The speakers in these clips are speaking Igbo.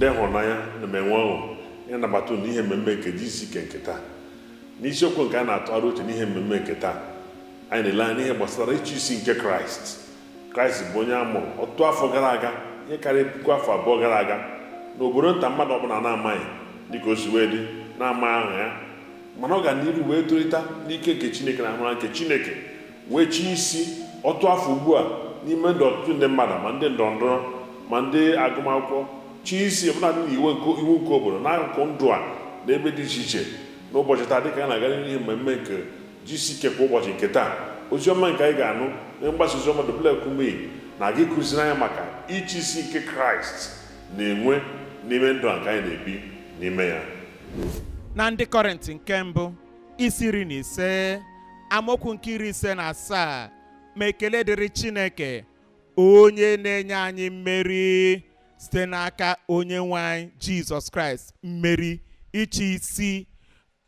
ndị hụnanya na menwe ọṅụ ịnabata n'ihe mmemme nke GCK nke taa. N'isiokwu nke a na-atụgharị uche n'ihe mmemme nke taa, anyị na-ele anya n'ihe gbasara ịchụ isi nke Kraịst. Kraịst bụ onye a mụrụ ọtụtụ afọ gara aga, ihe karịrị puku afọ abụọ gara aga, n'obodo nta mmadụ ọbụla na-amaghị dịka o si wee dị na-amaghị aha ya, mana ọ ga n'iru wee tolite n'ike nke Chineke na amara nke Chineke, wee chi isi ọtụtụ afọ ugbu a n'ime ndụ ọtụtụ ndị mmadụ, ma ndị ndọrọndọrọ ma ndị agụmakwụkwọ, chi isi ọbụla dị n'iwu nke obodo n'akụkụ ndụ a na ebe dị iche iche. N'ụbọchị taa, dịka a na-aga n'ihe mmemme nke GCK kwa ụbọchị nke taa, oziọma nke anyị ga-anụ na mgbasa oziọma Kumuyi na-aga ịkụziri anya maka ịchị isi nke Kraịst na-enwe n'ime ndụ a nke anyị na-ebi n'ime ya. Na ndị Kọrịntị nke mbụ isi 15 amaokwu nke 57, ma ekele dịrị Chineke onye na-enye anyị mmeri site n'aka onye nwe anyị Jizọs Kraịst, mmeri ịchị isi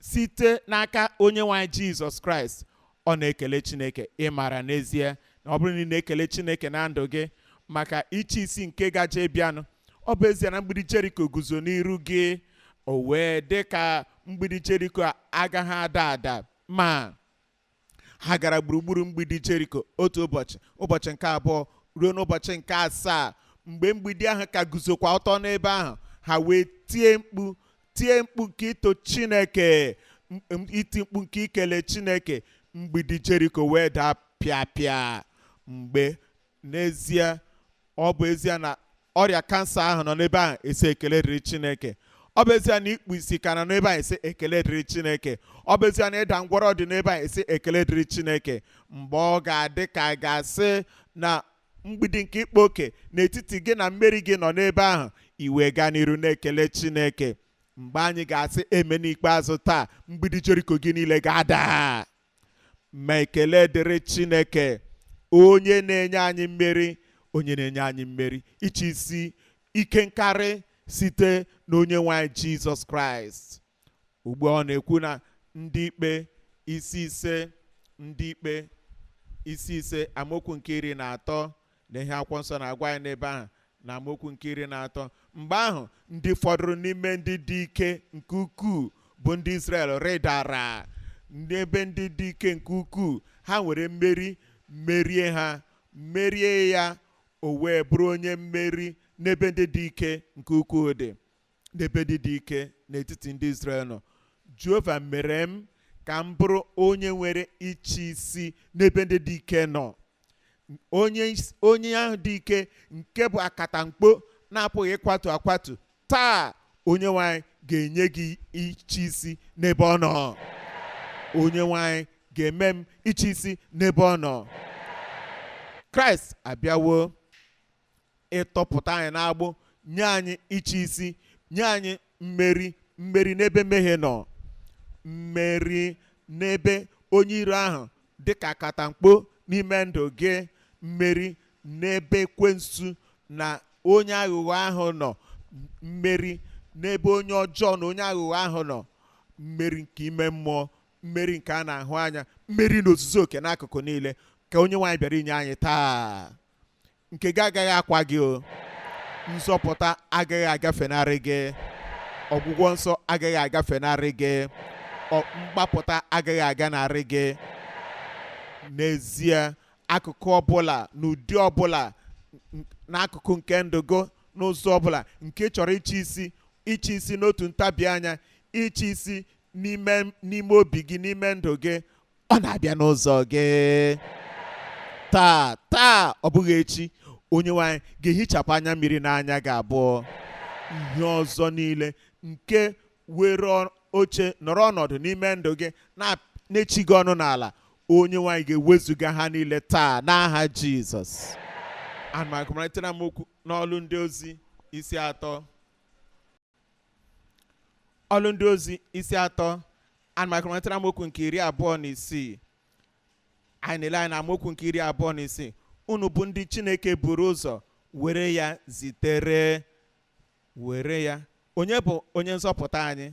site n'aka onye nwe anyị Jizọs Kraịst. Ọ na-ekele Chineke. Ị maara n'ezie na ọ bụrụ na ị na-ekele Chineke na ndụ gị maka ịchị isi nke gaje bịanụ, ọ bụ ezie na mgbidi Jeriko guzo n'iru gị, o wee dị ka mgbidi Jeriko agaghị ada ada, ma ha gara gburugburu mgbidi Jeriko otu ụbọchị nke abụọ ruo n'ụbọchị nke 7, mgbe mgbidi ahụ ka guzokwa ọtọ n'ebe ahụ, ha wee tie mkpu nke ito Chineke, iti mkpu nke ikele Chineke. Mgbidi Jeriko wee daa pịapịa. Mgbe n'ezie ọ bụ ezie na ọrịa kansa ahụ nọ n'ebe ahụ, esi ekele dịrị Chineke. Ọ bụ ezie na ikpu isi ka nọ n'ebe ahụ, esi ekele dịrị Chineke. Ọ bụ ezie na ịda ngwọrọ dị n'ebe ahụ, esi ekele dịrị Chineke. Mgbe ọ ga-adị ka a ga-asị na mgbidi nke ịkpa oke n'etiti gị na mmeri gị nọ n'ebe ahụ, iwe gaa n'iru na-ekele Chineke. Mgbe anyị ga-asị eme n'ikpeazụ taa, mgbidi Jeriko gị niile ga-ada. Ma ekele dịrị Chineke onye na-enye anyị mmeri, onye na-enye anyị mmeri ịchị isi ike nkarị site n'onye nwe anyị Jizọs Kraịst. Ugbu ọ na-ekwu na ndị ikpe isi ise amaokwu nke 13 na ihe akwụkwọ nsọ na-agwa anyị n'ebe ahụ na amaokwu nke 13. Mgbe ahụ ndị fọdụrụ n'ime ndị dị ike nke ukwuu bụ ndị Izrel rịdara n'ebe ndị dị ike nke ukwuu, ha nwere mmeri, merie ya, o wee bụrụ onye mmeri n'ebe ndị dị ike nke ukwuu dị. N'ebe ndị dị ike n'etiti ndị Izrel nọ, Jehova mere m ka m bụrụ onye nwere ịchị isi n'ebe ndị dị ike nọ. Onye ahụ dị ike nke bụ akatamkpo na-apụghị ịkwatu akwatu, taa onye nwanyị ga-enye gị ịchị isi n'ebe ọ nọ. Onye nwanyị ga-eme m ịchị isi n'ebe ọ nọ. Kraịst abịawo ịtọpụta anyị n'agbụ, nye anyị ịchị isi, nye anyị mmeri n'ebe mmehie nọ, mmeri n'ebe onye iro ahụ dịka akatamkpo n'ime ndụ gị, mmeri n'ebe ekwensu na onye aghụghọ ahụ nọ, mmeri n'ebe onye ọjọọ na onye aghụghọ ahụ nọ, mmeri nke ime mmụọ, mmeri nke a na-ahụ anya, mmeri n'ozuzu oke n'akụkụ niile ka onye nwaanyị bịara inye anyị taa. Nke gị agaghị akwa gị o, nzọpụta agaghị agafenarị gị, ọgwụgwọ nsọ agaghị agafenarị gị, mgbapụta agaghị aganarị gị. N'ezie, akụkụ ọbụla n'ụdị ọbụla n'akụkụ nke ndụ gị, n'ụzọ ọbụla nke chọrọ ịchị isi n'otu ntabi anya, ịchị isi n'ime obi gị, n'ime ndụ gị, ọ na-abịa n'ụzọ gị taa, ọ bụghị echi. Onye nwanyị ga-ehichapụ anya mmiri n'anya gị abụọ. Ihe ọzọ niile nke were oche nọrọ ọnọdụ n'ime ndụ gị na-echi gị ọnụ n'ala, onye nwanyị ga-ewezuga ha niile taa n'aha Jizọs. Anụmanụ m okwu n'ọlụ ndị ozi isi 3. Ọlụ ndị ozi isi 3, anụmanụ m okwu nke 26. Anyị na-ele anyị na amaokwu nke 26. Unu bụ ndị Chineke buru ụzọ were ya zitere. Were ya. Onye bụ onye nzọpụta anyị?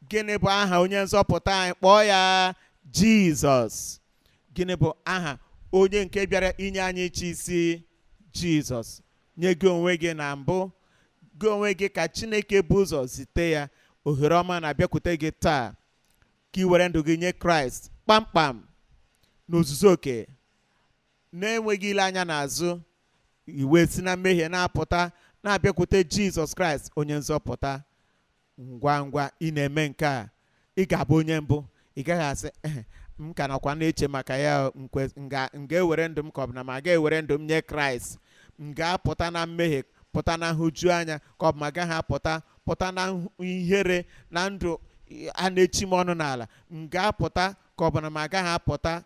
Gịnị bụ aha onye nzọpụta anyị? Kpọọ ya Jizọs. Gịnị bụ aha onye nke bịara inye anyị ịchị isi? Jizọs. Nye gị onwe gị na mbụ, gị onwe gị ka Chineke bụ ụzọ zite ya. Ohere ọma na-abịakwute gị taa ka ị were ndụ gị nye Kraịst kpamkpam n'ozuzu oke, na-enweghị ile anya n'azụ, iwe si na mmehie na-apụta na-abịakwute Jizọs Kraịst onye nzọpụta. Ngwa ngwa ị na-eme nke a, ị ga-abụ onye mbụ. Ị gaghị asị m ka nakwa na-eche maka ya, m ga-ewere ndụ m ka ọ bụ na m aga-ewere ndụ m nye Kraịst. M ga-apụta na mmehie, pụta na nhụju anya, ka ọ bụ ma agaghị apụta pụta na ihere na ndụ a na-echi m ọnụ n'ala. M ga-apụta ka ọ bụ na m agaghị apụta,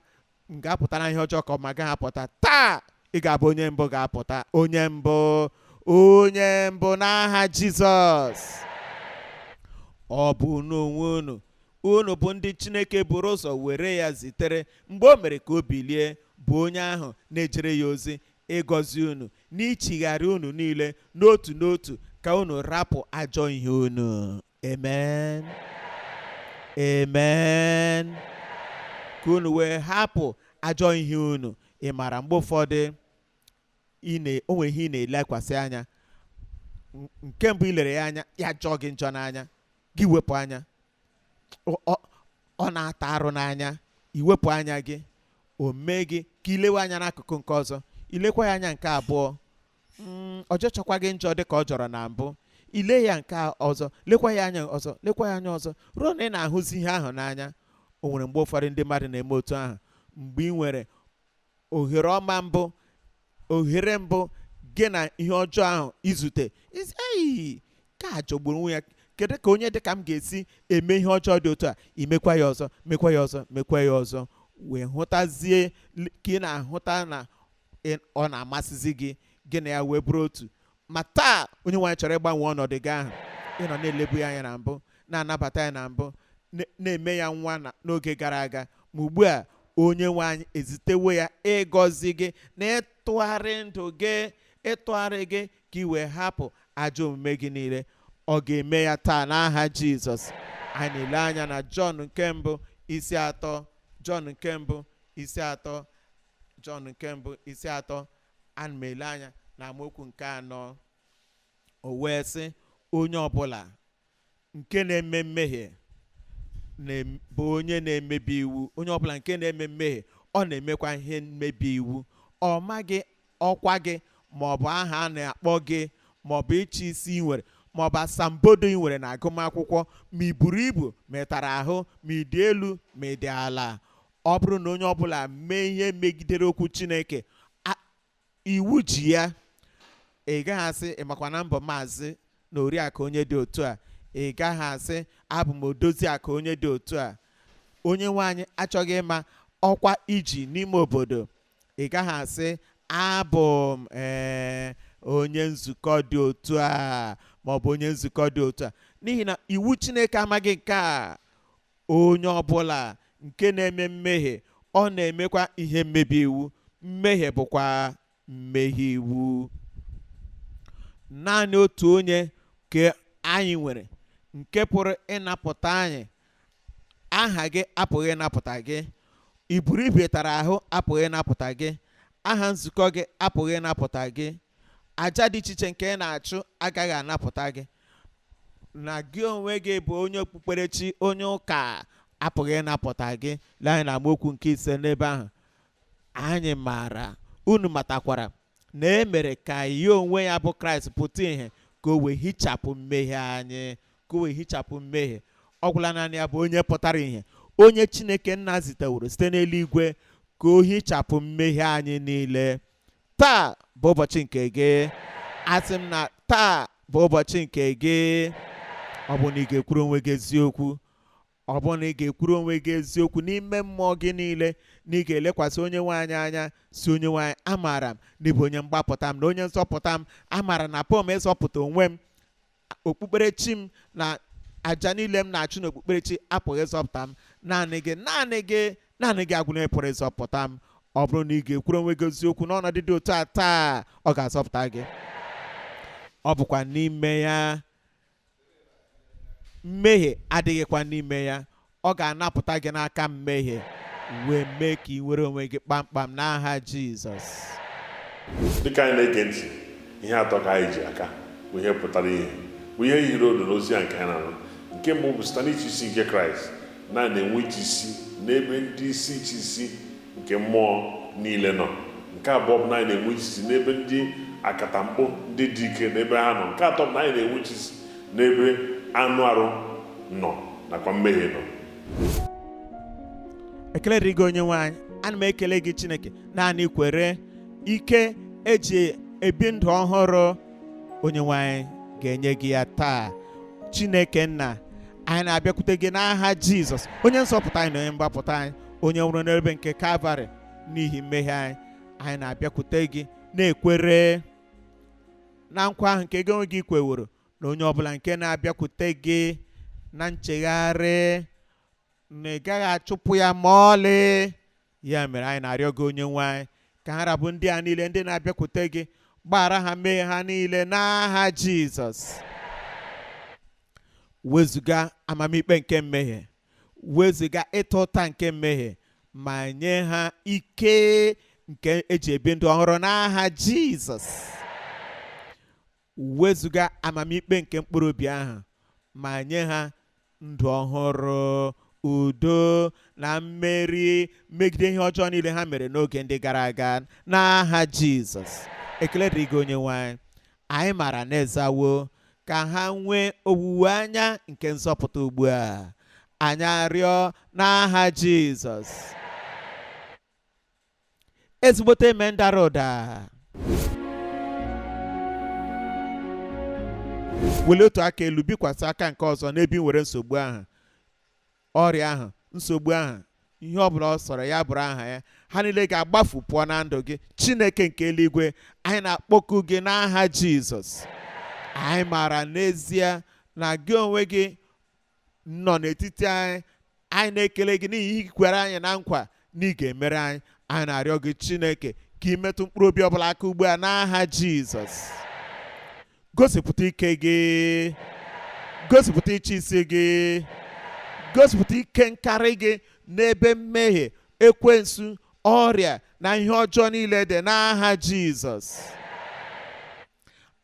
m ga-apụta na ihe ọjọọ ka ọ bụ ma agaghị apụta. Taa ị ga-abụ onye mbụ ga-apụta, onye mbụ n'aha Jizọs. Ọ bụ n'onwe unu bụ ndị Chineke buru ụzọ were ya zitere mgbe o mere ka o bilie, bụ onye ahụ na-ejere ya ozi ịgọzi unu n'ichigharị unu niile n'otu n'otu ka unu rapụ ajọ ihe unu. Amen. Amen. Ka unu wee hapụ ajọ ihe unu. Ị mara mgbe ụfọdụ onwe ihe ị na-elekwasị anya, nke mbụ ilere ya anya ya jọọ gị njọ n'anya, gị wepụ anya. Ọ na-ata arụ n'anya, iwepụ anya gị, o mee gị ka ilewe anya n'akụkụ nke ọzọ, ilekwa ya anya nke abụọ, ọjọọ chọkwa gị njọ dị ka ọ jọrọ na mbụ, ile ya nke ọzọ, lekwa ya anya ọzọ, lekwa ya anya ọzọ, ruo na ị na-ahụzi ihe ahụ n'anya. O nwere mgbe ụfọdụ ndị mmadụ na-eme otu ahụ mgbe ị nwere ohere ọma mbụ, ohere mbụ gị na ihe ọjọọ ahụ izute, ka a jọgburu onwe ya. Kedu ka onye dị ka m ga-esi eme ihe ọjọọ dị otu a? Imekwa ya ọzọ, mekwa ya ọzọ, mekwa ya ọzọ, wee hụtazie ka ị na-ahụta na ọ na-amasịzi gị, gị na ya wee bụrụ otu. Ma taa onye nwaanyị chọrọ ịgbanwe ọnọdụ gị ahụ. Ịnọ na-elebu ya anya na mbụ, na-anabata ya na mbụ, na-eme ya nwa n'oge gara aga, ma ugbu a onye nwaanyị ezitewo ya ịgọzi gị na ịtụgharị ndụ gị, ịtụgharị gị ka ị wee hapụ ajọ omume gị niile. Ọ ga-eme ya taa n'aha Jizọs. Anyị na-ele anya na Jọn nke mbụ isi atọ, Jọn nke mbụ isi atọ, Jọn nke mbụ isi atọ. Ana m ele anya na amaokwu nke 4. O wee sị, onye ọbụla nke na-eme mmehie bụ onye na-emebi iwu. Onye ọbụla nke na-eme mmehie, ọ na-emekwa ihe mmebi iwu. Ọ maghị ọkwa gị, maọbụ aha a na-akpọ gị, maọbụ ịchị isi ị nwere, maọbụ asambodo ị nwere na agụmakwụkwọ, ma ị buru ibu, ma ị tara ahụ, ma ị dị elu, ma ị dị ala. Ọ bụrụ na onye ọbụla mee ihe megidere okwu Chineke, iwu ji ya, ị gaghị asị ịmakwa na mbọ maazị na oriakụ onye dị otu a. Ị gaghị asị abụ m odozi akụ onye dị otu a. Onye nwaanyị achọghị ịma ọkwa iji n'ime obodo. Ị gaghị asị abụ m onye nzukọ dị otu a, maọbụ onye nzukọ dị otu a, n'ihi na iwu Chineke amaghị nke a. Onye ọbụla nke na-eme mmehie, ọ na-emekwa ihe mmebi iwu. Mmehie bụkwa mmehie iwu. Naanị otu onye ka anyị nwere nke pụrụ ịnapụta anyị. Aha gị apụghị ịnapụta gị, iburu ibu tara ahụ apụghị ịnapụta gị, aha nzukọ gị apụghị ịnapụta gị, aja dị iche iche nke ị na-achụ agaghị anapụta gị, na gị onwe gị bụ onye okpukperechi, onye ụka, apụghị ịnapụta gị. Lee anyị na amaokwu nke 5 n'ebe ahụ. Anyị maara, unu matakwara na e mere ka ya onwe ya bụ Kraịst pụta ihe ka o wee hichapụ mmehie anyị, ka o wee hichapụ mmehie. Ọ gwụla naanị ya bụ onye pụtara ihe, onye Chineke nna ziteworo site n'eluigwe ka o hichapụ mmehie anyị niile. Taa bụ ụbọchị nke gị. Asị m na taa bụ ụbọchị nke gị. Ọ bụ na ị ga-ekwuru onwe gị eziokwu, ọ bụ na ị ga-ekwuru onwe gị eziokwu n'ime mmụọ gị niile, na ị ga-elekwasị onye nwaanyị anya, si onye nwaanyị, amaara m na ị bụ onye mgbapụta m na onye nzọpụta m. Amaara na apụghị m ịzọpụta onwe m. Okpukperechi m na aja niile m na-achụ n'okpukperechi apụghị ịzọpụta m. Naanị gị, naanị gị, naanị gị agwụna pụrụ ịzọpụta m. Ọ bụrụ na ị ga-ekwuru onwe gị eziokwu n'ọnọdụ dị otu a, taa ọ ga-azọpụta gị. Ọ bụkwa n'ime ya, mmehie adịghịkwa n'ime ya. Ọ ga-anapụta gị n'aka mmehie, wee mee ka ị were onwe gị kpamkpam n'aha Jizọs. Dịka anyị na-ege ntị, ihe atọ ka anyị ji aka. bụ ihe pụtara ihe, bụ ihe yiri odo n'ozi a nke ha na-anụ. Nke mbụ bụ site n'iche isi nke Kraịst na-enwe iche isi n'ebe ndị isi iche isi nke mmụọ niile nọ. Nke abụọ bụ na anyị na-enwe iche isi n'ebe ndị akatamkpo ndị dị ike n'ebe ha nọ. Nke atọ bụ na anyị na-enwe iche isi n'ebe anụ arụ nọ nakwa mmehie nọ. Ekele dịrị gị onye nwe anyị. Ana m ekele gị Chineke naanị kwere ike eji ebi ndụ ọhụrụ onye nwe anyị ga-enye gị ya taa. Chineke nna, anyị na-abịakwute gị n'aha Jizọs, onye nsọpụta anyị na onye mgbapụta anyị, onye nwụrụ n'ebe nke Kalvarị n'ihi mmehie anyị. Anyị na-abịakwute gị na-ekwere na nkwa ahụ nke gị onwe gị kweworo na onye ọbụla nke na-abịakwute gị na nchegharị na ị gaghị achụpụ ya ma ọlị. Ya mere anyị na-arịọ gị onye nwe anyị ka ha rabụ ndị a niile ndị na-abịakwute gị, gbaghara ha mmehie ha niile n'aha Jizọs. Wezuga amamikpe nke mmehie, wezuga ịta ụta nke mmehie, ma nye ha ike nke eji ebi ndụ ọhụrụ n'aha Jizọs. Wezuga amamikpe nke mkpụrụ obi ahụ, ma nye ha ndụ ọhụrụ, udo na mmeri megide ihe ọjọọ niile ha mere n'oge ndị gara aga n'aha Jizọs. Ekele dịrị gị onye nwe anyị. Anyị mara n'ezawo ka ha nwee owuwe anya nke nzọpụta ugbu a. Anyị arịọ n'aha Jizọs. Ezigbote eme ndara ụda. Welie otu aka elu, bikwasị aka nke ọzọ n'ebe ị nwere nsogbu ahụ, ọrịa ahụ, nsogbu ahụ, ihe ọbụla ọ sọrọ ya bụrụ aha ya, ha niile ga-agbafu pụọ na ndụ gị. Chineke nke eluigwe, anyị na-akpọku gị n'aha Jizọs. Anyị maara n'ezie na gị onwe gị nọ n'etiti anyị. Anyị na-ekele gị n'ihi ihe kwere anyị na nkwa na ị ga-emere anyị. Anyị na-arịọ gị Chineke ka ị metụ mkpụrụ obi ọbụla aka ugbu a n'aha Jizọs. Gosipụta ike gị, gosipụta iche isi gị, gosipụta ike nkarị gị n'ebe mmehie, ekwensu, ọrịa na ihe ọjọọ niile dị n'aha Jizọs.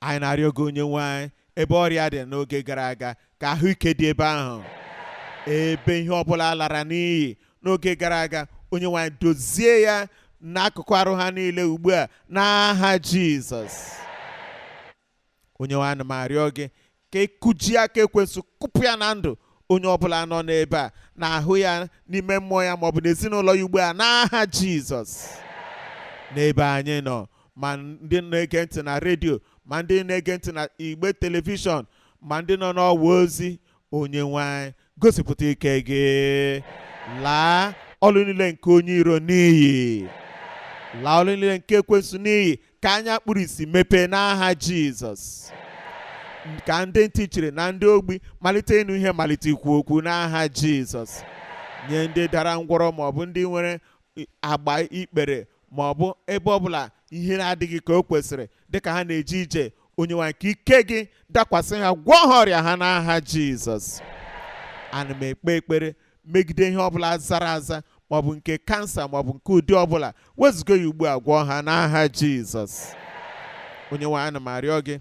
Anyị na-arịọ gị onye nwe anyị, ebe ọrịa dị n'oge gara aga, ka ahụike dị ebe ahụ. Ebe ihe ọbụla lara n'iyi n'oge gara aga, onye nwe anyị dozie ya n'akụkụ arụ ha niile ugbu a n'aha Jizọs. Onye nwe anyị, na-arịọ gị ka ịkụji aka ekwensu, kụpụ ya na ndụ onye ọbụla nọ n'ebe a, na-ahụ ya n'ime mmụọ ya maọbụ n'ezinụlọ ya ugbu a n'aha Jizọs. N'ebe anyị nọ, ma ndị na-ege ntị na redio, ma ndị na-ege ntị na igbe telivishọn, ma ndị nọ n'ọwa ozi, onye nwe anyị gosipụta ike gị. Laa ọlụ niile nke onye iro n'iyi, laa ọlụ niile nke ekwensu n'iyi, ka anya kpụrụ isi mepee n'aha Jizọs. Ka ndị ntị chiri na ndị ogbi malite ịnụ ihe, malite ikwu okwu n'aha Jizọs. Nye ndị dara ngwọrọ maọbụ ndị nwere agba ikpere maọbụ ebe ọbụla ihe na-adịghị ka o kwesịrị, dịka ha na-eje ije, onye nwe ka ike gị dakwasị ha, gwọọ ha ọrịa ha n'aha Jizọs. Ana m ekpe ekpere megide ihe ọbụla zara aza maọbụ nke kansa maọbụ nke ụdị ọbụla, wezuga ya ugbu a, gwọọ ha n'aha Jizọs. Onye nwe ana m arịọ gị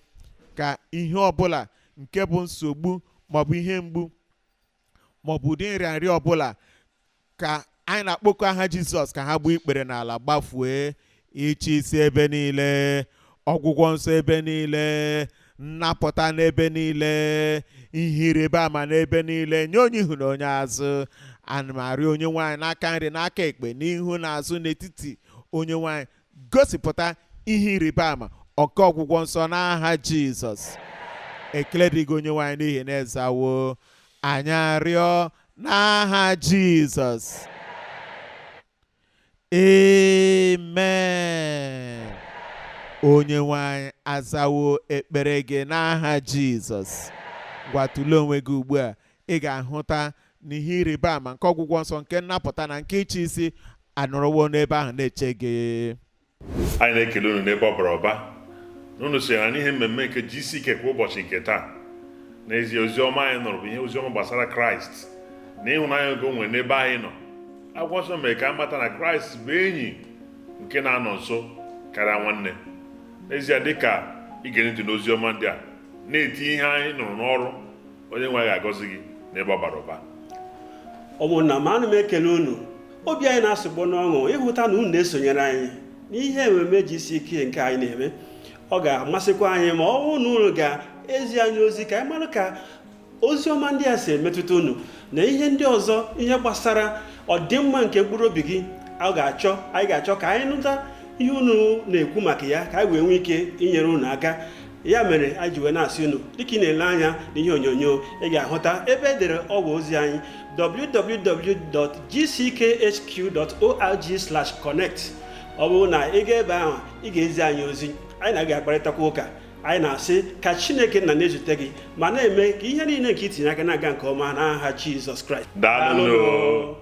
ka ihe ọbụla nke bụ nsogbu maọbụ ihe mgbu maọbụ ụdị nrịanrịa ọbụla, ka anyị na-akpọku aha Jizọs ka ha gbuo ikpere n'ala, gbafue. Iche isi ebe niile, ọgwụgwọ nsọ ebe niile, nnapụta n'ebe niile, ihe ịrịba ama n'ebe niile, nye onye ihu na onye azụ. Ana m arịọ onye nwaanyị n'aka nri n'aka ekpe, n'ihu na azụ, n'etiti onye nwaanyị, gosipụta ihe ịrịba ama ọka ọgwụgwọ nsọ n'aha Jizọs. Ekele dị gị onye nwaanyị n'ihi na ezawo. Anyị arịọ n'aha Jizọs. Amen. Onye nwaanyị azawo ekpere gị n'aha Jizọs. Gwa tụlee onwe gị ugbu a, ị ga-ahụta n'ihe ịrịba ama nke ọgwụgwọ nsọ, nke nnapụta na nke iche isi anọrọwo n'ebe ahụ na-eche gị. Anyị na-ekele unu n'ebe ọ bara ụba n'unu sonyere n'ihe mmemme nke GCK kwa ụbọchị nke taa. N'ezie, oziọma anyị nọrọ bụ ihe oziọma gbasara Kraịst na ịhụnanya oge o nwere n'ebe anyị nọ. Akwụkwọ nsọ mere ka a mata na Kraịst bụ enyi nke na-anọ nso karịa nwanne. N'ezie, dịka ị ga-ntị n'oziọma ndị a, na-eti ihe anyị nụrụ n'ọrụ, onye nwe ga-agọzi gị n'ebe ọ bara ụba. Ụmụnna m, ana m ekele unu. Obi anyị na-asụgbo n'ọṅụ ịhụta na unu na-esonyere anyị n'ihe ememe GCK nke anyị na-eme. Ọ ga-amasịkwa anyị ma ọ bụrụ na unu ga-ezi anyị ozi ka anyị mara ka ozi ọma ndị a si emetụta unu na ihe ndị ọzọ, ihe gbasara ọdịmma nke mkpụrụ obi gị. Anyị ga-achọ ka anyị nụta ihe unu na-ekwu maka ya, ka anyị wee nwee ike inyere unu aka. Ya mere anyị ji wee na-asị unu, dịka ị na-ele anya n'ihe onyonyo, ị ga-ahụta ebe edere ọgwụ ozi anyị www.gckhq.org/connect. Ọ bụrụ na ị ga ebe ahụ, ị ga-ezi anyị ozi, anyị na-aga akparịtakwa ụka. Anyị na-asị ka Chineke nna na-ezute gị ma na-eme ka ihe niile nke itinye aka na-aga nke ọma n'aha Jizọs Kraịst. Daalụ.